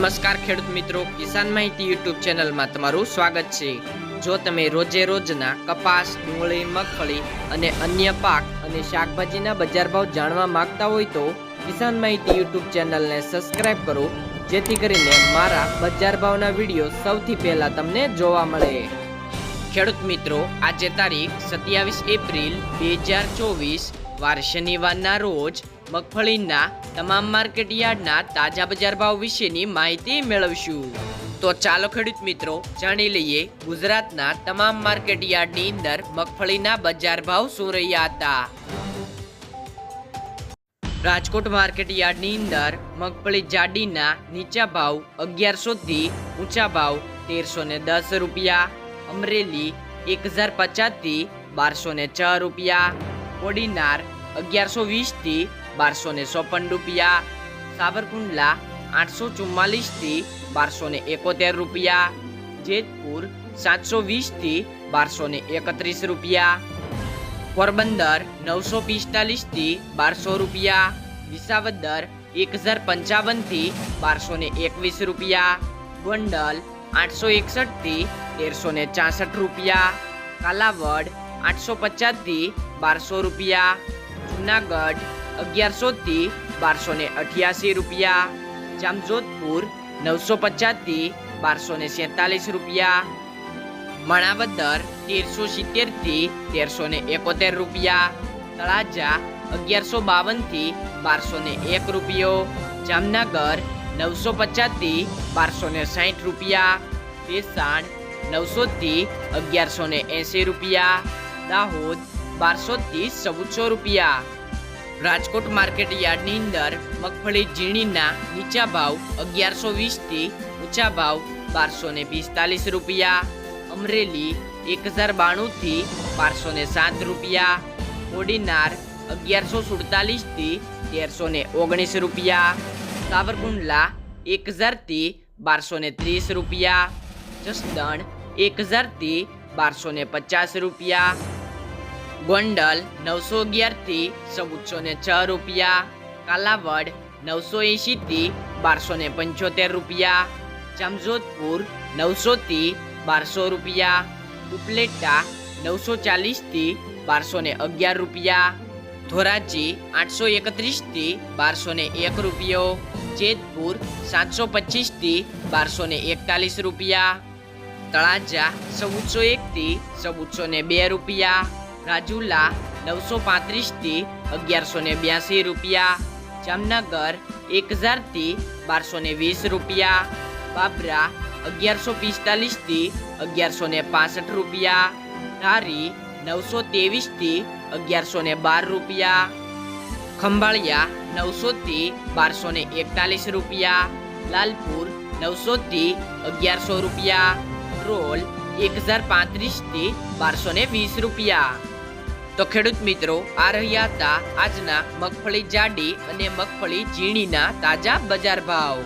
નમસ્કાર ખેડૂત મિત્રો, કિસાન માહિતી યુટ્યુબ ચેનલમાં તમારું સ્વાગત છે। જો તમે રોજે રોજના કપાસ, ડુંગળી, મગફળી અને અન્ય પાક અને શાકભાજીના બજાર ભાવ જાણવા માંગતા હોય તો કિસાન માહિતી યુટ્યુબ ચેનલને સબસ્ક્રાઇબ કરો, જેથી કરીને મારા બજાર ભાવના વિડીયો સૌથી પહેલા તમને જોવા મળે। ખેડૂત મિત્રો, આજે તારીખ 27 એપ્રિલ 2024 વાર શનિવારના રોજ મગફળીના તમામ માર્કેટ યાર્ડના તાજા બજાર ભાવ વિશેની માહિતી મેળવશું। તો ચાલો ખેડૂત મિત્રો જાણી લઈએ ગુજરાતના તમામ માર્કેટ યાર્ડની અંદર મગફળીના બજાર ભાવ શું રહ્યા હતા। રાજકોટ માર્કેટ યાર્ડની અંદર મગફળી જાડીના નીચા ભાવ 1100 થી ઊંચા ભાવ 1310 રૂપિયા, અમરેલી 1050 થી 1206 રૂપિયા, કોડીનાર 1120 થી 1254 રૂપિયા, સાબરકુંડલા 844 થી 1271 રૂપિયા, જેતપુર 720 થી 1231 રૂપિયા, પોરબંદર 945 થી 1200 રૂપિયા, વિસાવદર 1055 થી 1221 રૂપિયા, ગોંડલ 861 થી 1364 રૂપિયા, કાલાવડ 850 થી 1200 રૂપિયા, જુનાગઢ 1100 થી 1288 રૂપિયા, જામજોધપુર 950 થી 1247 રૂપિયા, માણાવદર 1370 થી 1371 રૂપિયા, તળાજા 1152 થી 1201 રૂપિયો, જામનગર 950 થી 1260 રૂપિયા, ભેસાણ 900 થી 1180 રૂપિયા, દાહોદ 1200 થી 1400 રૂપિયા। રાજકોટ માર્કેટ યાર્ડની અંદર મગફળી ઝીણીના નીચા ભાવ 1120 થી ઊંચા ભાવ 1245 રૂપિયા, અમરેલી 1092 થી 1207 રૂપિયા, કોડીનાર 1147 થી 1319 રૂપિયા, સાવરકુંડલા 1000 થી 1230 રૂપિયા, જસદણ 1000 થી 1250 રૂપિયા, ગોંડલ 911 થી 1406 રૂપિયા, કાલાવડ 980 થી 1275 રૂપિયા, જામજોધપુર 900 થી 1200 રૂપિયા, ઉપલેટા 940 થી 1211 રૂપિયા, ધોરાજી 831 થી 1201 રૂપિયો, જેતપુર 725 થી 1241 રૂપિયા, તળાજા 1401 થી 1402 રૂપિયા, રાજુલા 935 થી 1182 રૂપિયા, જામનગર 1000 થી 1220 રૂપિયા, બાબરા 1145 થી 1165 રૂપિયા, ધારી 923 થી 1112 રૂપિયા, ખંભાળિયા 900 થી 1241 રૂપિયા, લાલપુર 900 થી 1100 રૂપિયા, રોલ 1035 થી 1220 રૂપિયા। તો ખેડૂત મિત્રો, આ રહ્યા હતા આજના મગફળી જાડી અને મગફળી ઝીણીના તાજા બજાર ભાવ।